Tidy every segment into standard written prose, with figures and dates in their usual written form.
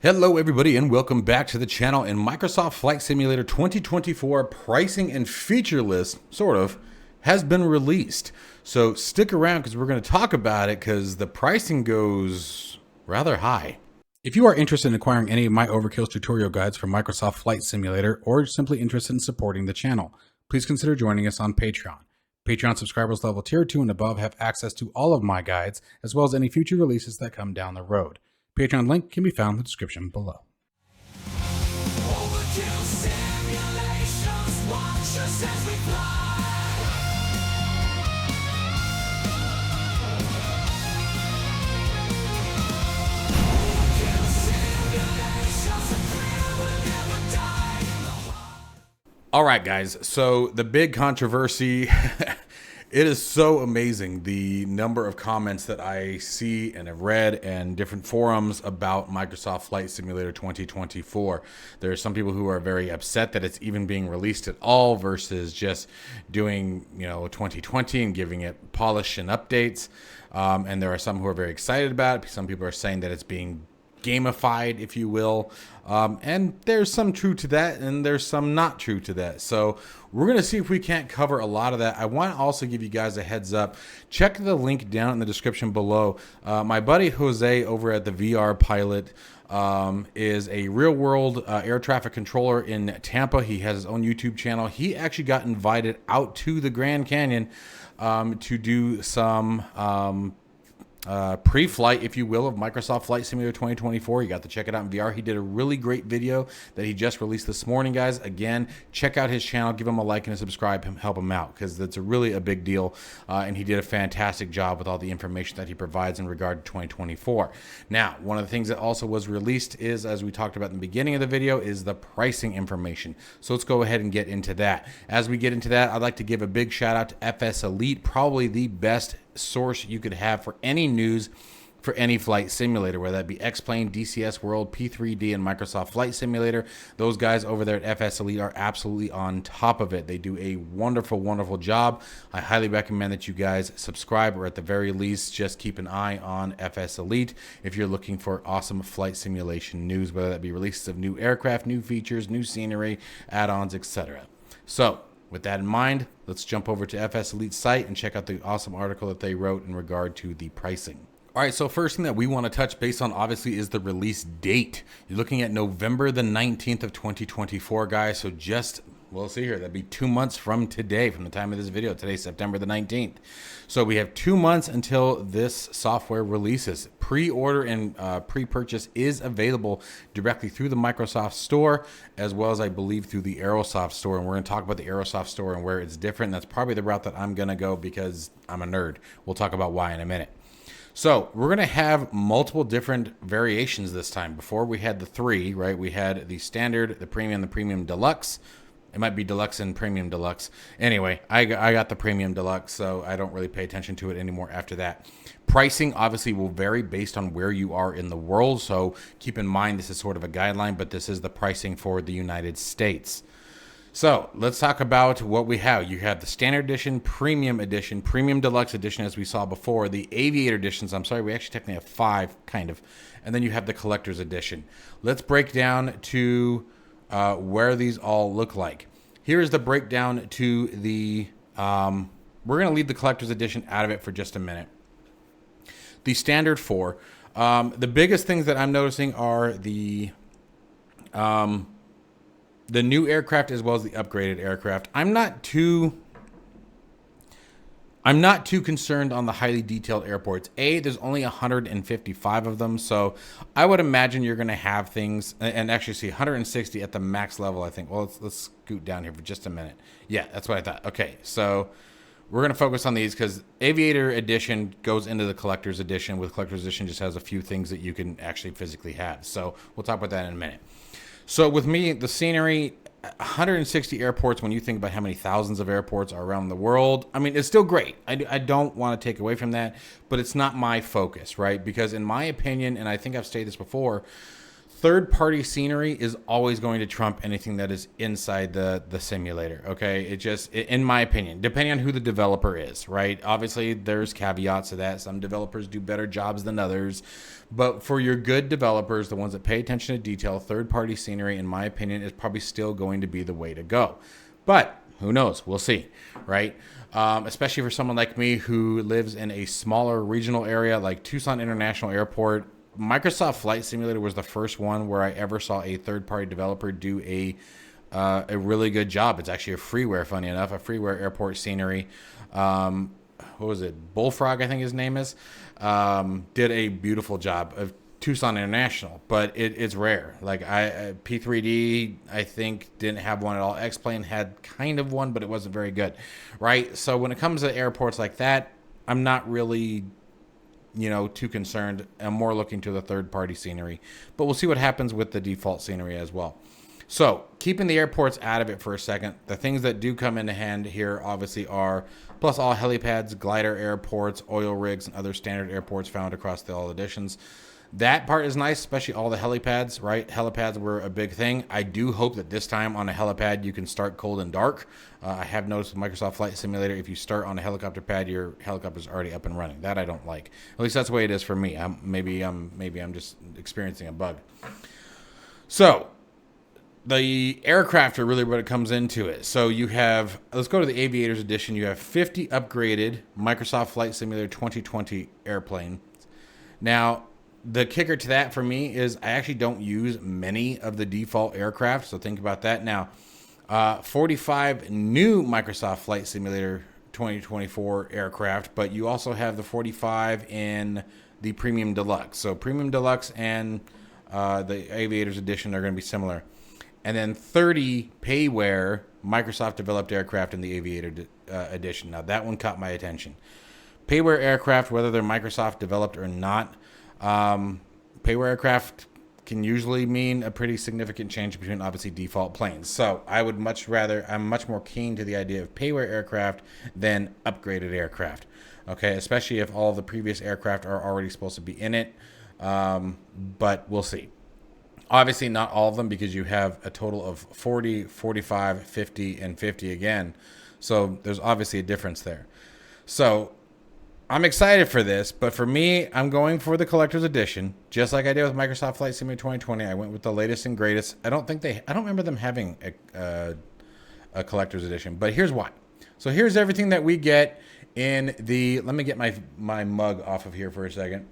Hello everybody and welcome back to the channel. In Microsoft Flight Simulator 2024 pricing and feature list, has been released. So stick around because we're going to talk about it because the pricing goes rather high. If you are interested in acquiring any of my Overkills tutorial guides for Microsoft Flight Simulator or simply interested in supporting the channel, please consider joining us on Patreon. Patreon subscribers level tier 2 and above have access to all of my guides as well as any future releases that come down the road. Patreon link can be found in the description below. All right, guys, so the big controversy, it is so amazing the number of comments that I see and have read and different forums about Microsoft Flight Simulator 2024. There are some people who are very upset that it's even being released at all versus just doing, 2020 and giving it polish and updates. And there are some who are very excited about it. Some people are saying that it's being gamified, if you will, and there's some true to that and there's some not true to that. So we're going to see if we can't cover a lot of that. I want to also give you guys a heads up. Check the link down in the description below. My buddy Jose over at theVRPilot is a real world air traffic controller in Tampa. He has his own YouTube channel. He actually got invited out to the Grand Canyon to do some pre-flight, if you will, of Microsoft Flight Simulator 2024. You got to check it out in VR. He did a really great video that he just released this morning, guys. Again, check out his channel, give him a like and a subscribe, help him out because that's really a big deal. And he did a fantastic job with all the information that he provides in regard to 2024. Now, one of the things that also was released is, as we talked about in the beginning of the video, is the pricing information. So let's go ahead and get into that. As we get into that, I'd like to give a big shout out to FS Elite, probably the best source you could have for any news for any flight simulator, whether that be X-Plane, DCS World, P3D, and Microsoft Flight Simulator. Those guys over there at FS Elite are absolutely on top of it. They do a wonderful, wonderful job. I highly recommend that you guys subscribe, or at the very least, just keep an eye on FS Elite if you're looking for awesome flight simulation news, whether that be releases of new aircraft, new features, new scenery, add-ons, etc. So, with that in mind, let's jump over to FS Elite's site and check out the awesome article that they wrote in regard to the pricing. All right, so first thing that we want to touch base on, obviously, is the release date. You're looking at November the 19th of 2024, guys. So just, we'll see here, that'd be 2 months from today, from the time of this video. Today's September the 19th. So we have 2 months until this software releases. Pre-order and pre-purchase is available directly through the Microsoft Store, as well as I believe through the Aerosoft Store. And we're going to talk about the Aerosoft Store and where it's different. That's probably the route that I'm going to go because I'm a nerd. We'll talk about why in a minute. So we're going to have multiple different variations this time. Before we had the three, right? We had the standard, the premium deluxe. It might be deluxe and premium deluxe. Anyway, I got the premium deluxe, so I don't really pay attention to it anymore after that. Pricing obviously will vary based on where you are in the world. So keep in mind, this is sort of a guideline, but this is the pricing for the United States. So let's talk about what we have. You have the standard edition, premium deluxe edition, as we saw before, the aviator editions. I'm sorry, we actually technically have 5, kind of. And then you have the collector's edition. Let's break down to where these all look like. Here's the breakdown to the, we're going to leave the collector's edition out of it for just a minute. The standard 4, the biggest things that I'm noticing are the new aircraft as well as the upgraded aircraft. I'm not too concerned on the highly detailed airports. There's only 155 of them, so I would imagine you're going to have things, and actually see 160 at the max level, I think. Well, let's scoot down here for just a minute. Yeah, that's what I thought. Okay, so we're going to focus on these because Aviator Edition goes into the Collector's Edition. With Collector's Edition, just has a few things that you can actually physically have. So we'll talk about that in a minute. So with me, the scenery, 160 airports, when you think about how many thousands of airports are around the world, I mean, it's still great. I don't want to take away from that, but it's not my focus, right? Because in my opinion, and I think I've stated this before, third-party scenery is always going to trump anything that is inside the simulator. Okay, in my opinion, depending on who the developer is, right? Obviously, there's caveats to that. Some developers do better jobs than others, but for your good developers, the ones that pay attention to detail, third-party scenery, in my opinion, is probably still going to be the way to go. But who knows? We'll see, right? Especially for someone like me who lives in a smaller regional area like Tucson International Airport. Microsoft Flight Simulator was the first one where I ever saw a third-party developer do a really good job. It's actually a freeware, funny enough, a freeware airport scenery. What was it? Bullfrog, I think his name is. Did a beautiful job of Tucson International, but it's rare. Like P3D, I think didn't have one at all. X-Plane had kind of one, but it wasn't very good, right? So when it comes to airports like that, I'm not really too concerned. I'm more looking to the third-party scenery, but we'll see what happens with the default scenery as well. So keeping the airports out of it for a second, the things that do come into hand here obviously are plus all helipads, glider airports, oil rigs, and other standard airports found across all editions. That part is nice, especially all the helipads, right? Helipads were a big thing. I do hope that this time on a helipad, you can start cold and dark. I have noticed with Microsoft Flight Simulator, if you start on a helicopter pad, your helicopter's already up and running. That I don't like. At least that's the way it is for me. Maybe I'm just experiencing a bug. So the aircraft are really what it comes into it. So you have, let's go to the Aviators Edition. You have 50 upgraded Microsoft Flight Simulator 2020 airplanes. Now, the kicker to that for me is I actually don't use many of the default aircraft, so think about that. Now, 45 new Microsoft Flight Simulator 2024 aircraft, but you also have the 45 in the Premium Deluxe. So Premium Deluxe and the Aviators Edition are going to be similar. And then 30 payware Microsoft developed aircraft in the Aviator Edition. Now, that one caught my attention. Payware aircraft, whether they're Microsoft developed or not, payware aircraft can usually mean a pretty significant change between obviously default planes. So I'm much more keen to the idea of payware aircraft than upgraded aircraft. Okay, especially if all of the previous aircraft are already supposed to be in it. But we'll see. Obviously not all of them, because you have a total of 40, 45, 50, and 50 again. So there's obviously a difference there. So I'm excited for this, but for me, I'm going for the collector's edition, just like I did with Microsoft Flight Simulator 2020. I went with the latest and greatest. I don't remember them having a collector's edition, but here's why. So here's everything that we get in the, let me get my mug off of here for a second.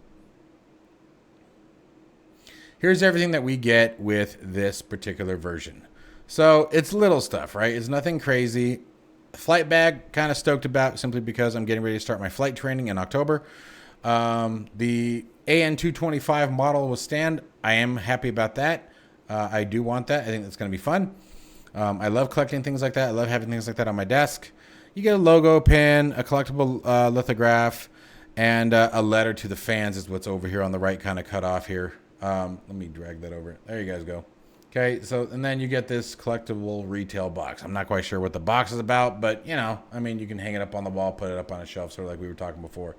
Here's everything that we get with this particular version. So it's little stuff, right? It's nothing crazy. Flight bag, kind of stoked about, simply because I'm getting ready to start my flight training in October. The AN225 model with stand, I am happy about that. I do want that. I think that's going to be fun. I love collecting things like that. I love having things like that on my desk. You get a logo pin, a collectible lithograph, and a letter to the fans is what's over here on the right, kind of cut off here. Let me drag that over. There you guys go. Okay, so, and then you get this collectible retail box. I'm not quite sure what the box is about, but, I mean, you can hang it up on the wall, put it up on a shelf, sort of like we were talking before.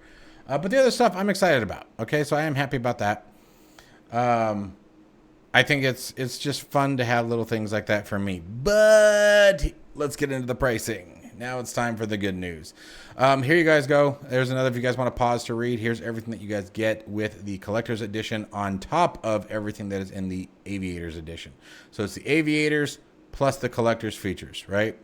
But the other stuff I'm excited about. Okay, so I am happy about that. I think it's just fun to have little things like that for me. But let's get into the pricing. Now it's time for the good news. Here you guys go. There's another, if you guys want to pause to read, here's everything that you guys get with the collector's edition on top of everything that is in the Aviators edition. So it's the Aviators plus the collector's features, right?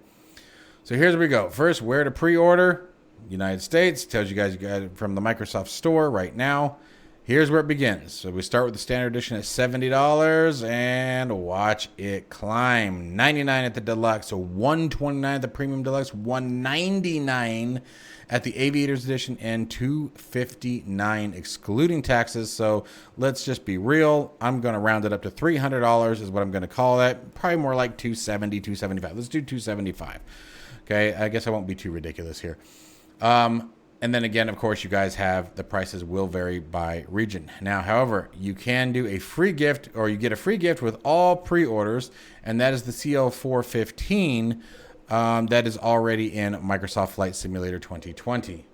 So here's where we go. First, where to pre-order. United States tells you guys you got it from the Microsoft Store right now. Here's where it begins. So we start with the standard edition at $70 and watch it climb. $99 at the deluxe, so $129 at the premium deluxe, $199 at the Aviators edition, and $259 excluding taxes. So let's just be real. I'm going to round it up to $300 is what I'm going to call that. Probably more like $270, $275. Let's do $275. Okay, I guess I won't be too ridiculous here. And then again, of course, you guys have the prices will vary by region. Now, however, you can do a free gift, or you get a free gift with all pre-orders, and that is the CL415 that is already in Microsoft Flight Simulator 2020.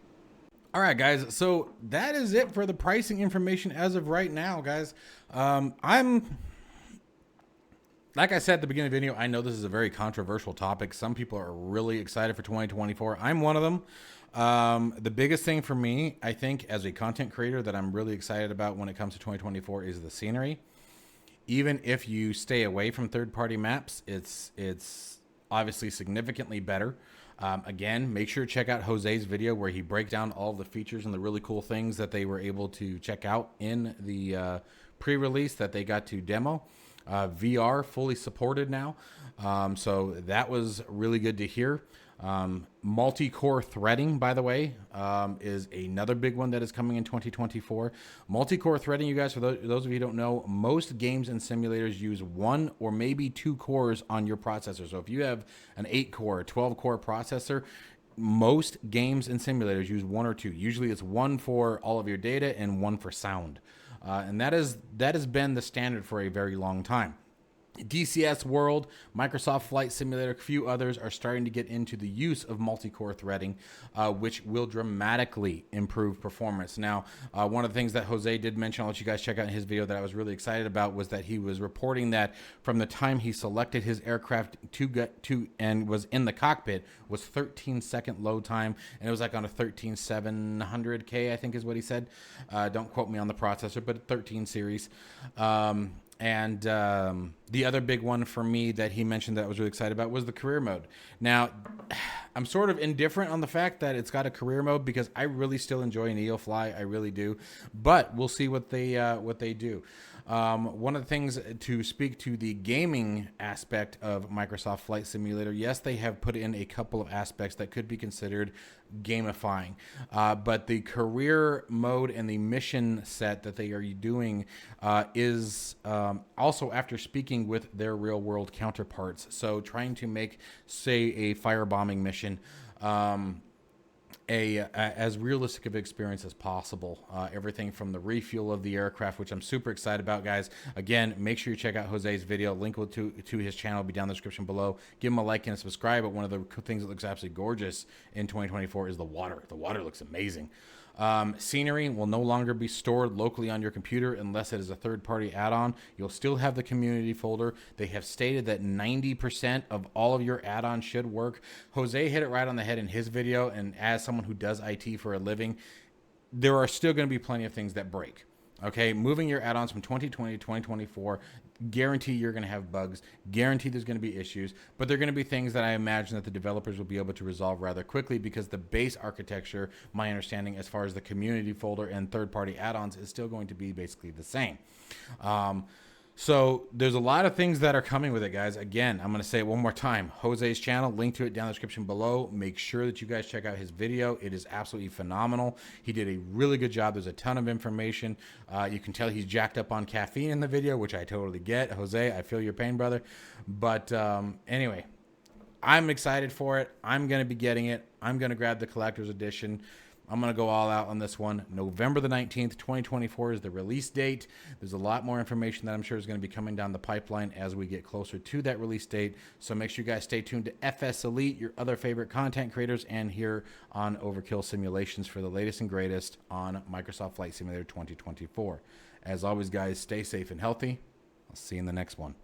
All right, guys, so that is it for the pricing information as of right now, guys. I'm Like I said at the beginning of the video, I know this is a very controversial topic. Some people are really excited for 2024. I'm one of them. The biggest thing for me, I think, as a content creator that I'm really excited about when it comes to 2024 is the scenery. Even if you stay away from third-party maps, it's obviously significantly better. Again, make sure to check out Jose's video where he breaks down all the features and the really cool things that they were able to check out in the pre-release that they got to demo. VR fully supported now, so that was really good to hear. Multi-core threading, by the way, is another big one that is coming in 2024. Multi-core threading, you guys, for those of you who don't know, most games and simulators use 1 or maybe 2 cores on your processor. So if you have an 8-core, 12-core processor, most games and simulators use 1 or 2. Usually it's 1 for all of your data and 1 for sound. And that has been the standard for a very long time. DCS World, Microsoft Flight Simulator, a few others are starting to get into the use of multi-core threading, which will dramatically improve performance. Now, one of the things that Jose did mention, I'll let you guys check out in his video, that I was really excited about was that he was reporting that from the time he selected his aircraft to and was in the cockpit was 13-second load time, and it was like on a 13700K, I think is what he said. Don't quote me on the processor, but 13 series. And the other big one for me that he mentioned that I was really excited about was the career mode. Now, I'm sort of indifferent on the fact that it's got a career mode because I really still enjoy Neo Fly. I really do. But we'll see what they do. One of the things to speak to the gaming aspect of Microsoft Flight Simulator, yes, they have put in a couple of aspects that could be considered gamifying. But the career mode and the mission set that they are doing is also after speaking with their real world counterparts. So trying to make, say, a firebombing mission as realistic of experience as possible. Everything from the refuel of the aircraft, which I'm super excited about, guys. Again, make sure you check out Jose's video. Link to his channel will be down in the description below. Give him a like and a subscribe. But one of the things that looks absolutely gorgeous in 2024 is the water. The water looks amazing. Scenery will no longer be stored locally on your computer unless it is a third-party add-on. You'll still have the community folder. They have stated that 90% of all of your add-ons should work. Jose hit it right on the head in his video, and as someone who does IT for a living, there are still going to be plenty of things that break. Okay, moving your add-ons from 2020 to 2024, guarantee you're going to have bugs, guarantee there's going to be issues, but they're going to be things that I imagine that the developers will be able to resolve rather quickly because the base architecture, my understanding as far as the community folder and third-party add-ons, is still going to be basically the same. So there's a lot of things that are coming with it, guys. Again, I'm going to say it one more time. Jose's channel, link to it down in the description below. Make sure that you guys check out his video. It is absolutely phenomenal. He did a really good job. There's a ton of information. You can tell he's jacked up on caffeine in the video, which I totally get. Jose, I feel your pain, brother. But anyway, I'm excited for it. I'm going to be getting it. I'm going to grab the collector's edition. I'm going to go all out on this one. November the 19th, 2024 is the release date. There's a lot more information that I'm sure is going to be coming down the pipeline as we get closer to that release date. So make sure you guys stay tuned to FS Elite, your other favorite content creators, and here on Overkill Simulations for the latest and greatest on Microsoft Flight Simulator 2024. As always, guys, stay safe and healthy. I'll see you in the next one.